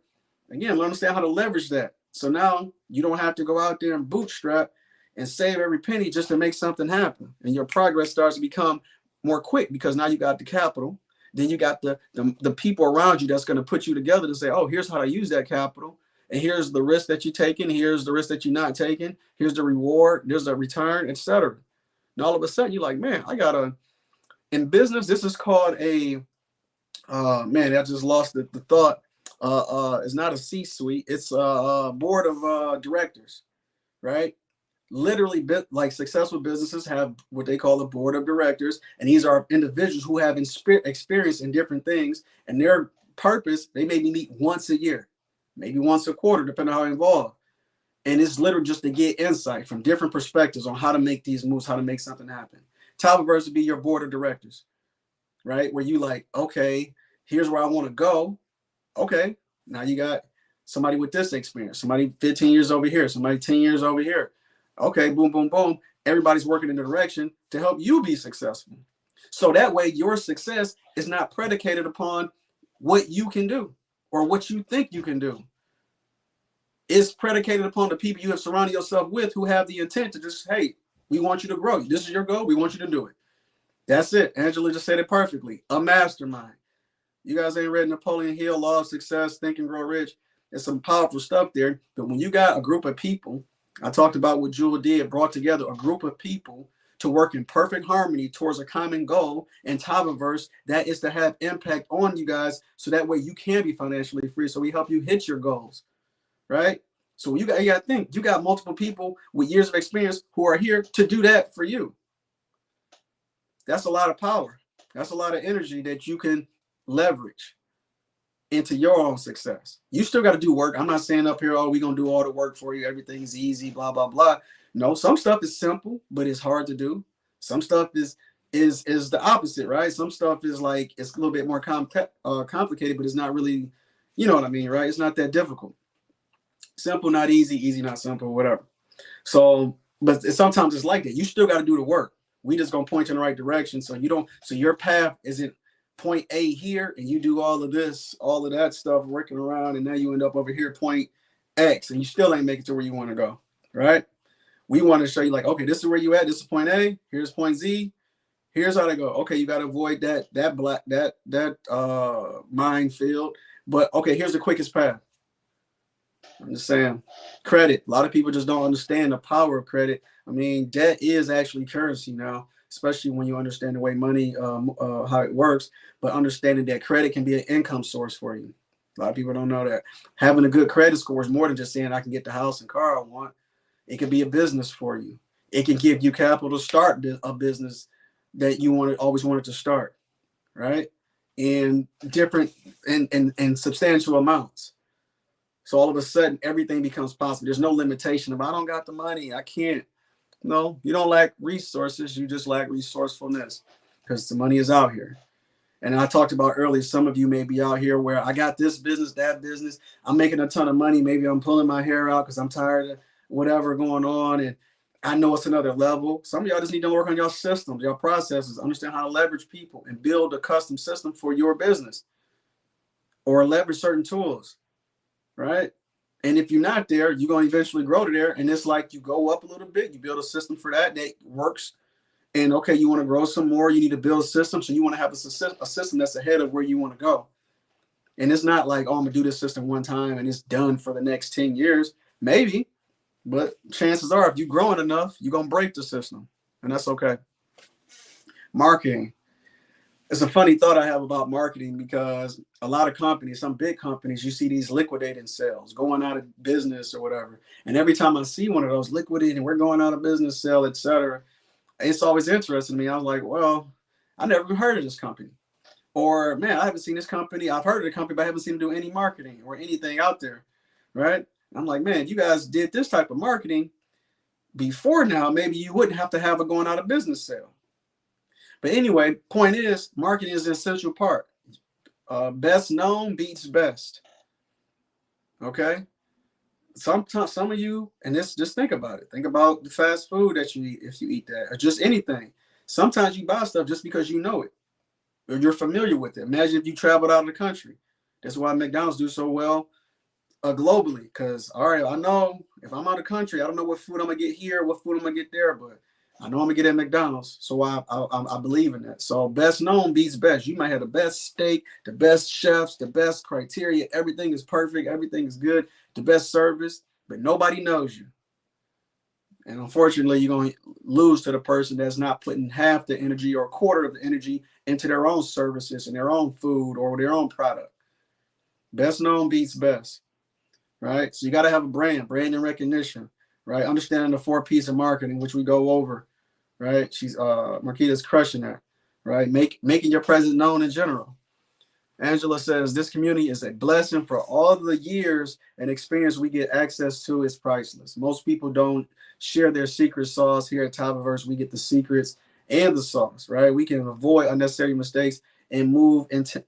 Again, understand how to leverage that. So now you don't have to go out there and bootstrap and save every penny just to make something happen. And your progress starts to become more quick because now you got the capital. Then you got the people around you that's going to put you together to say, oh, here's how to use that capital. And here's the risk that you're taking. Here's the risk that you're not taking. Here's the reward. There's a return, etc. And all of a sudden you're like, man, in business, this is called I just lost the thought. It's not a C-suite. It's a board of directors, right? Literally, like successful businesses have what they call a board of directors, and these are individuals who have experience in different things, and their purpose, they maybe meet once a year, maybe once a quarter, depending on how involved. And it's literally just to get insight from different perspectives on how to make these moves, how to make something happen. Tylerverse would be your board of directors, right? Where you like, okay, here's where I want to go. Okay, now you got somebody with this experience, somebody 15 years over here, somebody 10 years over here. Okay, boom, boom, boom. Everybody's working in the direction to help you be successful. So that way your success is not predicated upon what you can do or what you think you can do. It's predicated upon the people you have surrounded yourself with who have the intent to just, hey, we want you to grow. This is your goal. We want you to do it. That's it. Angela just said it perfectly. A mastermind. You guys ain't read Napoleon Hill, Law of Success, Think and Grow Rich. There's some powerful stuff there. But when you got a group of people, I talked about what Jewel did, brought together a group of people to work in perfect harmony towards a common goal in Tylerverse, that is to have impact on you guys so that way you can be financially free. So we help you hit your goals, right? So you got to think, you got multiple people with years of experience who are here to do that for you. That's a lot of power. That's a lot of energy that you can leverage into your own success. You still got to do work. I'm not saying up here, oh, we're going to do all the work for you. Everything's easy, blah, blah, blah. No, some stuff is simple, but it's hard to do. Some stuff is the opposite, right? Some stuff is like, it's a little bit more complicated, but it's not really, you know what I mean, right? It's not that difficult. Simple, not easy, easy, not simple, whatever. So, but sometimes it's like that. You still got to do the work. We just going to point you in the right direction. So your path isn't point A here and you do all of this, all of that stuff working around, and now you end up over here point X and you still ain't making it to where you want to go, right? We want to show you like, okay, this is where you at. This is point A. Here's point Z. Here's how to go. Okay, you got to avoid that minefield. But okay, here's the quickest path. I'm just saying, credit. A lot of people just don't understand the power of credit. I mean, debt is actually currency now, especially when you understand the way money, how it works. But understanding that credit can be an income source for you. A lot of people don't know that. Having a good credit score is more than just saying I can get the house and car I want. It can be a business for you. It can give you capital to start a business that you always wanted to start, right? In different and substantial amounts. So all of a sudden, everything becomes possible. There's no limitation of I don't got the money, I can't. No, you don't lack resources. You just lack resourcefulness because the money is out here. And I talked about earlier, some of you may be out here where I got this business, that business. I'm making a ton of money. Maybe I'm pulling my hair out because I'm tired of whatever going on. And I know it's another level. Some of y'all just need to work on your systems, your processes, understand how to leverage people and build a custom system for your business or leverage certain tools. Right? And if you're not there, you're going to eventually grow to there. And it's like you go up a little bit, you build a system for that works. And okay, you want to grow some more, you need to build a system. So you want to have a system that's ahead of where you want to go. And it's not like, oh, I'm going to do this system one time and it's done for the next 10 years. Maybe, but chances are if you're growing enough, you're going to break the system. And that's okay. Marketing. It's a funny thought I have about marketing because a lot of companies, some big companies, you see these liquidating sales, going out of business or whatever. And every time I see one of those liquidating, we're going out of business, sale, etc., it's always interesting to me. I was like, well, I never even heard of this company. Or, man, I haven't seen this company. I've heard of the company, but I haven't seen them do any marketing or anything out there, right? And I'm like, man, you guys did this type of marketing before now, maybe you wouldn't have to have a going out of business sale. But anyway, point is, marketing is an essential part. Best known beats best. Okay? Sometimes, some of you, and this, just think about it. Think about the fast food that you eat, if you eat that, or just anything. Sometimes you buy stuff just because you know it, or you're familiar with it. Imagine if you traveled out of the country. That's why McDonald's do so well globally. Because, all right, I know if I'm out of the country, I don't know what food I'm going to get here, what food I'm going to get there, but I know I'm gonna get at McDonald's, so I believe in that. So best known beats best. You might have the best steak, the best chefs, the best criteria. Everything is perfect. Everything is good. The best service, but nobody knows you. And unfortunately, you're going to lose to the person that's not putting half the energy or a quarter of the energy into their own services and their own food or their own product. Best known beats best, right? So you got to have a brand and recognition, right? Understanding the 4 P's of marketing, which we go over, right? She's Marquita's crushing that, right? Making your presence known in general. Angela says this community is a blessing for all the years and experience we get access to is priceless. Most people don't share their secret sauce. Here at Typaverse, we get the secrets and the sauce, right? We can avoid unnecessary mistakes and move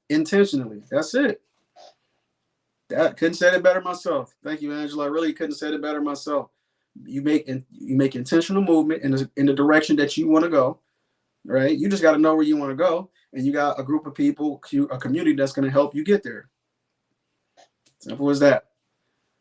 intentionally. That's it. That couldn't say it better myself. Thank you, Angela. I really couldn't say it better myself. You make intentional movement in the direction that you want to go, right? You just got to know where you want to go, and you got a group of people, a community that's going to help you get there. Simple as that,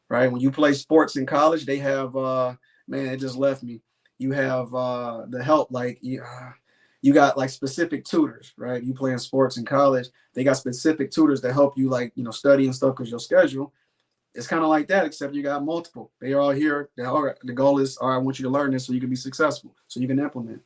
right? When you play sports in college, they have man, it just left me. You have the help, like you got like specific tutors, right? You playing sports in college, they got specific tutors that help you, like, study and stuff because your schedule. It's kind of like that, except you got multiple. They are all here. The goal is, all right, I want you to learn this so you can be successful, so you can implement.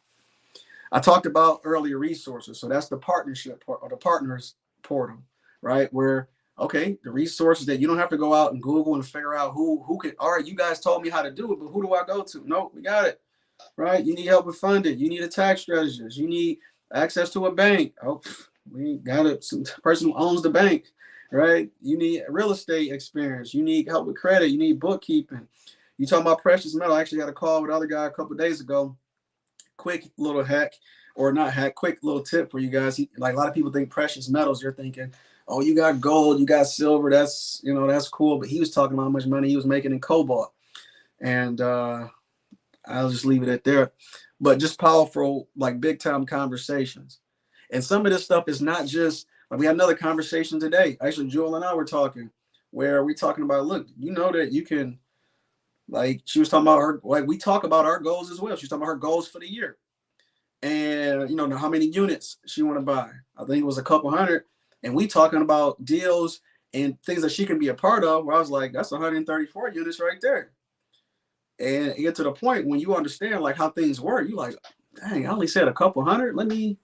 I talked about earlier resources. So that's the partnership or the partners portal, right? Where, okay, the resources that you don't have to go out and Google and figure out who can, all right, you guys told me how to do it, but who do I go to? No, we got it, right? You need help with funding. You need a tax strategist. You need access to a bank. Oh, we got it. Some person who owns the bank, right? You need real estate experience. You need help with credit. You need bookkeeping. You talking about precious metal. I actually had a call with other guy a couple of days ago. Quick little hack, or not hack, quick little tip for you guys. Like a lot of people think precious metals, you're thinking, oh, you got gold, you got silver, that's cool. But he was talking about how much money he was making in cobalt. And I'll just leave it at there. But just powerful, like big time conversations. And some of this stuff is not just like, we had another conversation today. Actually, Jewel and I were talking, where we're talking about, look, that you can, like, she was talking about her, like, we talk about our goals as well. She's talking about her goals for the year. And, how many units she want to buy. I think it was a couple hundred. And we talking about deals and things that she can be a part of, where I was like, that's 134 units right there. And you get to the point when you understand, like, how things work, you like, dang, I only said a couple hundred. Let me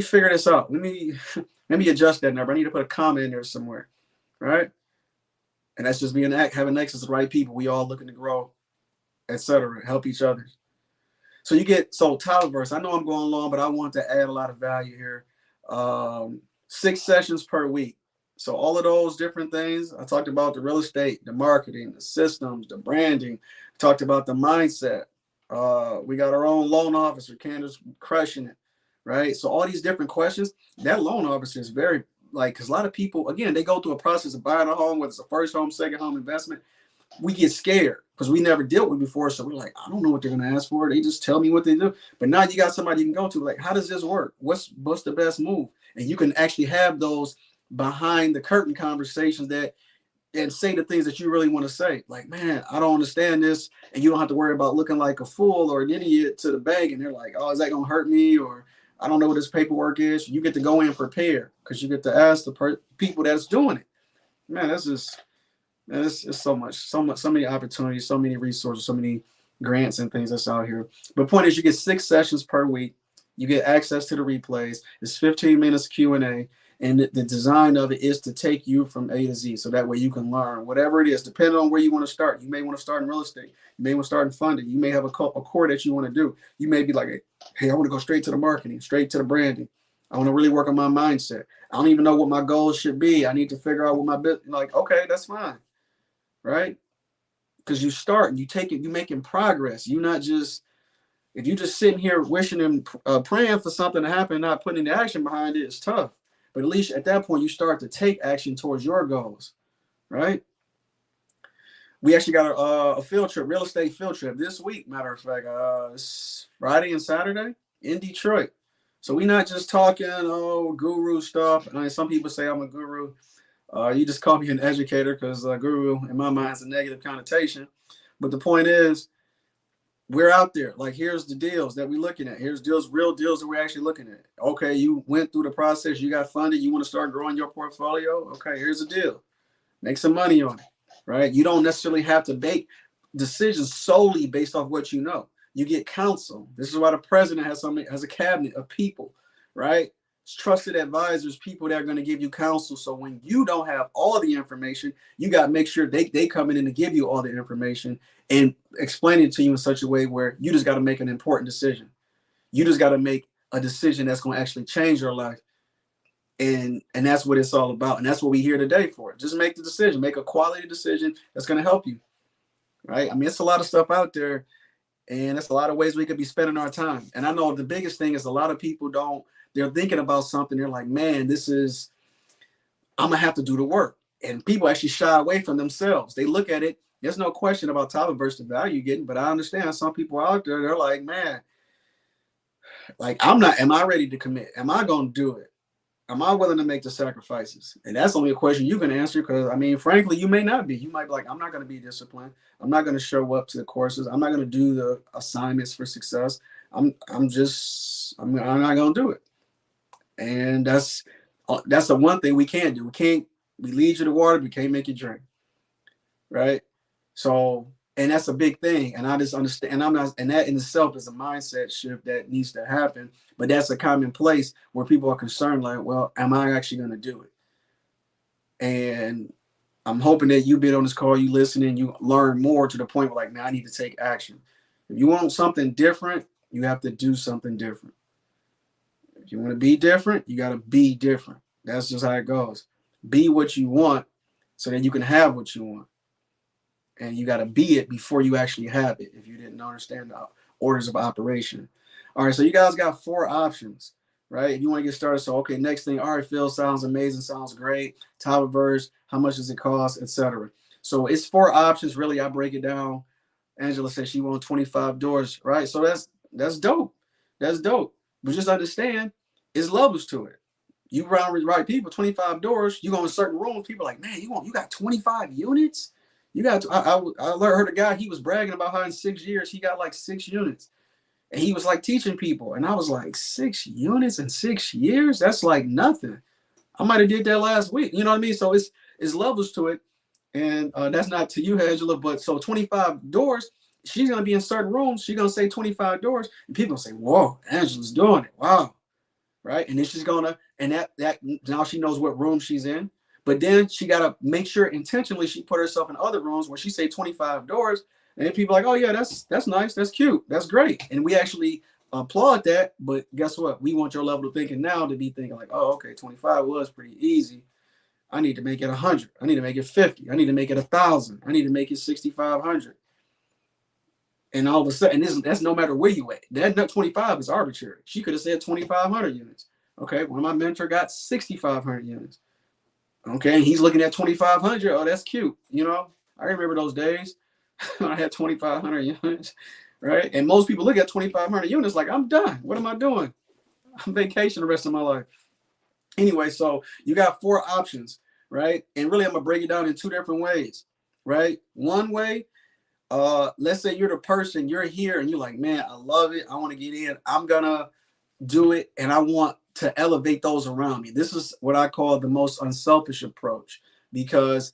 figure this out. Let me adjust that number. I need to put a comma in there somewhere, right? And that's just having access to the right people. We all looking to grow, etc. Help each other. So Typaverse, I know I'm going long, but I want to add a lot of value here. 6 sessions per week. So all of those different things, I talked about the real estate, the marketing, the systems, the branding, talked about the mindset. We got our own loan officer, Candace, crushing it, right? So all these different questions, that loan officer is very, because a lot of people, again, they go through a process of buying a home, whether it's a first home, second home investment. We get scared because we never dealt with before. So we're like, I don't know what they're going to ask for. They just tell me what they do. But now you got somebody you can go to, like, how does this work? What's the best move? And you can actually have those behind the curtain conversations and say the things that you really want to say. Like, man, I don't understand this. And you don't have to worry about looking like a fool or an idiot to the bank. And they're like, oh, is that going to hurt me? Or I don't know what this paperwork is. You get to go in prepared because you get to ask the people that's doing it. Man, that's just... Man, it's so many opportunities, so many resources, so many grants and things that's out here. But point is, you get 6 sessions per week. You get access to the replays. It's 15 minutes Q&A. And the design of it is to take you from A to Z. So that way you can learn whatever it is, depending on where you want to start. You may want to start in real estate. You may want to start in funding. You may have a core that you want to do. You may be like, hey, I want to go straight to the marketing, straight to the branding. I want to really work on my mindset. I don't even know what my goals should be. I need to figure out what my business, like, okay, that's fine. Right? Because you start and you're making progress. You're not just, if you're just sitting here wishing and praying for something to happen, not putting the action behind it, it's tough. But at least at that point, you start to take action towards your goals, right? We actually got a field trip, real estate field trip this week, matter of fact. It's Friday and Saturday in Detroit. So we're not just talking, guru stuff. I mean, some people say I'm a guru. You just call me an educator because guru, in my mind, is a negative connotation. But the point is, we're out there. Like, here's the deals that we're looking at. Here's real deals that we're actually looking at. Okay, you went through the process. You got funded. You want to start growing your portfolio. Okay, here's the deal. Make some money on it, right? You don't necessarily have to make decisions solely based off what you know. You get counsel. This is why the president has a cabinet of people, right? trusted advisors, people that are going to give you counsel. So when you don't have all the information, you got to make sure they come in to give you all the information and explain it to you in such a way where you just got to make an important decision. You just got to make a decision that's going to actually change your life. And that's what it's all about. And that's what we're here today for. Just make the decision, make a quality decision that's going to help you. Right. I mean, it's a lot of stuff out there, and it's a lot of ways we could be spending our time. And I know the biggest thing is a lot of people they're thinking about something. They're like, man, I'm going to have to do the work. And people actually shy away from themselves. They look at it. There's no question about Tava versus the value you're getting, but I understand some people out there, they're like, man, like, am I ready to commit? Am I going to do it? Am I willing to make the sacrifices? And that's only a question you can answer, because, I mean, frankly, you may not be. You might be like, I'm not going to be disciplined. I'm not going to show up to the courses. I'm not going to do the assignments for success. I'm not going to do it. And that's the one thing we can't do. We lead you to water, we can't make you drink. Right? So, and that's a big thing. And I just understand, and that in itself is a mindset shift that needs to happen. But that's a common place where people are concerned, like, well, am I actually going to do it? And I'm hoping that you've been on this call, you listen, and you learn more to the point where, like, now I need to take action. If you want something different, you have to do something different. If you want to be different, you got to be different. That's just how it goes. Be what you want so that you can have what you want. And you got to be it before you actually have it, if you didn't understand the orders of operation. All right, so you guys got 4 options, right? If you want to get started, so, okay, next thing, all right, Phil, sounds amazing, sounds great. Tavaverse, how much does it cost, etc. So it's 4 options, really. I break it down. Angela said she won 25 doors, right? So that's dope. That's dope. But just understand, it's levels to it. You around with the right people, 25 doors, you go in certain rooms, people are like, man, you got 25 units? You got, I heard a guy, he was bragging about how in 6 years he got like 6 units. And he was like teaching people. And I was like, 6 units in 6 years? That's like nothing. I might have did that last week. You know what I mean? So it's levels to it. And that's not to you, Angela, but so 25 doors, she's going to be in certain rooms. She's going to say 25 doors. And people say, whoa, Angela's doing it. Wow. Right. And then she's going to, and that now she knows what room she's in. But then she got to make sure intentionally she put herself in other rooms where she say 25 doors. And people are like, oh, yeah, that's nice. That's cute. That's great. And we actually applaud that. But guess what? We want your level of thinking now to be thinking like, oh, okay, 25 was pretty easy. I need to make it 100. I need to make it 50. I need to make it 1,000. I need to make it 6,500. And all of a sudden, that's no matter where you at. That 25 is arbitrary. She could have said 2,500 units. Okay, well, my mentor got 6,500 units. Okay, and he's looking at 2,500. Oh, that's cute. You know, I remember those days when I had 2,500 units, right? And most people look at 2,500 units like, I'm done. What am I doing? I'm vacation the rest of my life. Anyway, so you got 4 options, right? And really, I'm going to break it down in 2 different ways, right? One way, let's say you're the person, you're here, and you're like, man, I love it. I want to get in. I'm going to do it, and I want to elevate those around me. This is what I call the most unselfish approach, because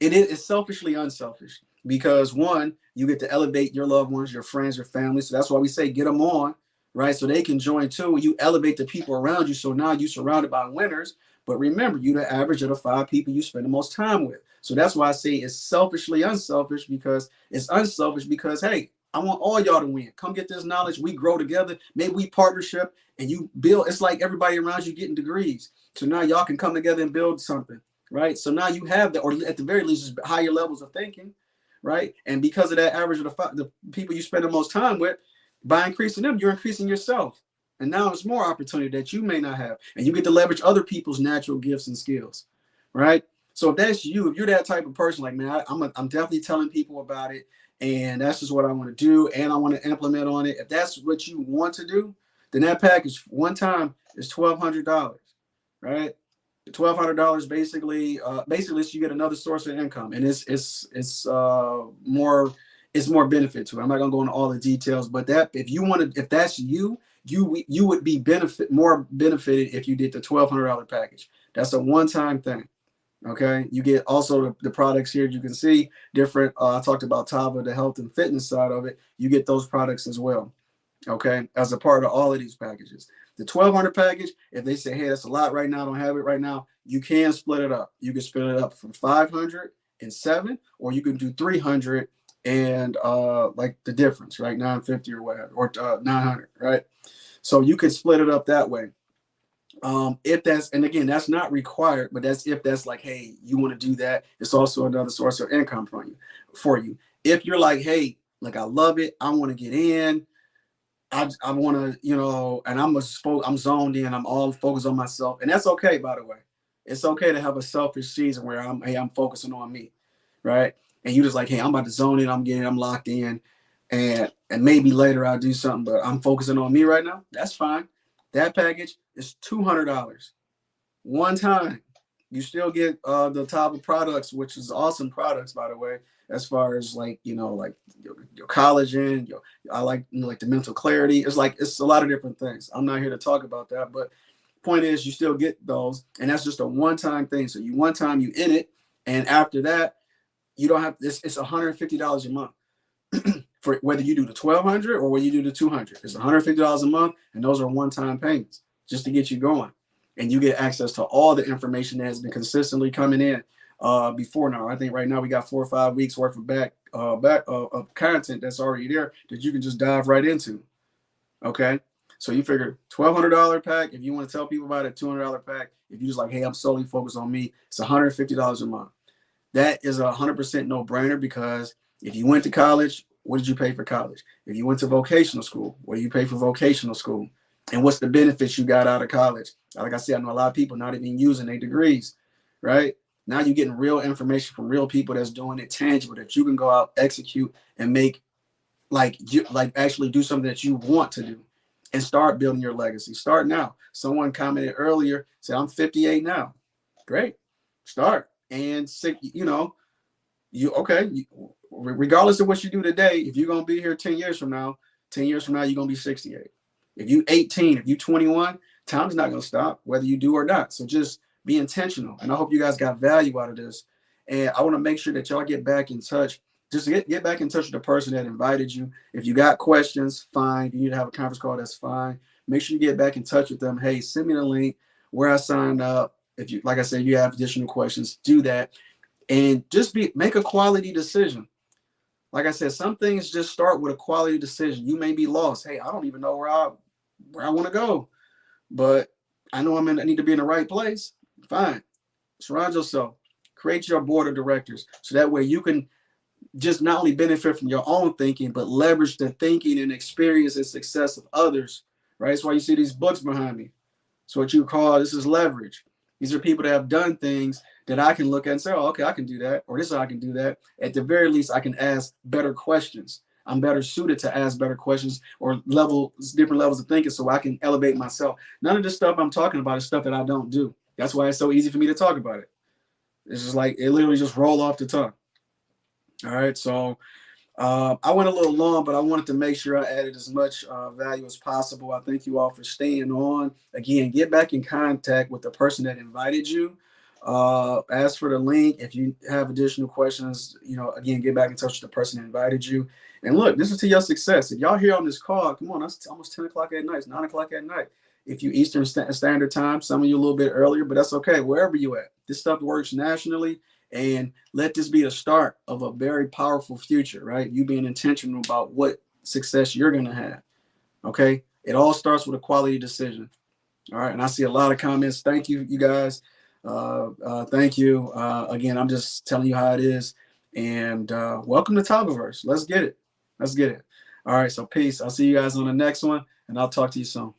it's selfishly unselfish. Because 1, you get to elevate your loved ones, your friends, your family. So that's why we say get them on, right? So they can join too. You elevate the people around you. So now you're surrounded by winners. But remember, you're the average of the 5 people you spend the most time with. So that's why I say it's selfishly unselfish, because it's unselfish because, hey, I want all y'all to win. Come get this knowledge. We grow together. Maybe we partnership and you build. It's like everybody around you getting degrees. So now y'all can come together and build something, right? So now you have that, or at the very least, higher levels of thinking, right? And because of that average of the people you spend the most time with, by increasing them, you're increasing yourself. And now it's more opportunity that you may not have. And you get to leverage other people's natural gifts and skills, right? So if that's you, if you're that type of person, like, man, I'm definitely telling people about it. And that's just what I want to do. And I want to implement on it. If that's what you want to do, then that package one time is $1,200, right? $1,200 basically you get another source of income, and it's more benefit to it. I'm not gonna go into all the details, but that if that's you would be more benefited if you did the $1,200 package. That's a one-time thing. Okay, you get also the products here. You can see different. I talked about Tava, the health and fitness side of it. You get those products as well. okay, as a part of all of these packages. The 1200 package, if they say, hey, that's a lot right now, I don't have it right now, you can split it up. You can split it up from 507, or you can do 300 and like the difference, right? 950 or whatever, or 900, right? So you can split it up that way. If that's, and again, that's not required, but that's if that's like, hey, you want to do that, it's also another source of income for you. If you're like, hey, like I love it, I want to get in, I want to, and I'm zoned in, I'm all focused on myself, and that's okay, by the way. It's okay to have a selfish season where I'm focusing on me, right? And you just like, hey, I'm about to zone in, I'm locked in, and maybe later I'll do something, but I'm focusing on me right now. That's fine. That package is $200 one time. You still get the top of products, which is awesome products, by the way, as far as like, like your collagen, I like, like the mental clarity. It's a lot of different things. I'm not here to talk about that, but point is you still get those, and that's just a one-time thing. So one time you in it, and after that, you don't have this. It's $150 a month. For whether you do the 1200 or whether you do the 200, it's $150 a month, and those are one-time payments just to get you going, and you get access to all the information that has been consistently coming in before now. I think right now we got 4 or 5 weeks worth of back of content that's already there that you can just dive right into. Okay, so you figure $1,200 pack. If you want to tell people about it, $200 pack. If you just like, hey, I'm solely focused on me, it's $150 a month. That is 100% no-brainer, because if you went to college, what did you pay for college? If you went to vocational school, what do you pay for vocational school? And what's the benefits you got out of college? Like I said, I know a lot of people not even using their degrees, right? Now you're getting real information from real people that's doing it tangible, that you can go out, execute, and make like actually do something that you want to do, and start building your legacy. Start now. Someone commented earlier, said, I'm 58 now. Great. Start. And regardless of what you do today, if you're gonna be here 10 years from now, you're gonna be 68. If you 18, if you 21, time's not gonna stop, whether you do or not. So just be intentional. And I hope you guys got value out of this. And I want to make sure that y'all get back in touch. Just get back in touch with the person that invited you. If you got questions, fine. If you need to have a conference call, that's fine. Make sure you get back in touch with them. Hey, send me the link where I signed up. If you, like I said, you have additional questions, do that. And just make a quality decision. Like I said, some things just start with a quality decision. You may be lost. Hey, I don't even know where I want to go, but I know I need to be in the right place. Fine. Surround yourself. Create your board of directors, so that way you can just not only benefit from your own thinking, but leverage the thinking and experience and success of others, right? That's why you see these books behind me. So what you call, this is leverage. These are people that have done things that I can look at and say, oh, okay, I can do that, or this, I can do that. At the very least, I can ask better questions. I'm better suited to ask better questions, or different levels of thinking, so I can elevate myself. None of this stuff I'm talking about is stuff that I don't do. That's why it's so easy for me to talk about it. It's just like, it literally just roll off the tongue. All right, so I went a little long, but I wanted to make sure I added as much value as possible. I thank you all for staying on. Again, get back in contact with the person that invited you. Ask for the link. If you have additional questions, again, get back in touch with the person that invited you. And look, this is to your success. If y'all here on this call, come on, that's almost 10 o'clock at night. It's 9 o'clock at night. If you Eastern Standard Time, some of you a little bit earlier, but that's okay. Wherever you at, this stuff works nationally. And let this be the start of a very powerful future, right? You being intentional about what success you're going to have. Okay. It all starts with a quality decision. All right. And I see a lot of comments. Thank you, you guys. Thank you. Again, I'm just telling you how it is. And welcome to Topiverse. Let's get it. Let's get it. All right. So peace. I'll see you guys on the next one, and I'll talk to you soon.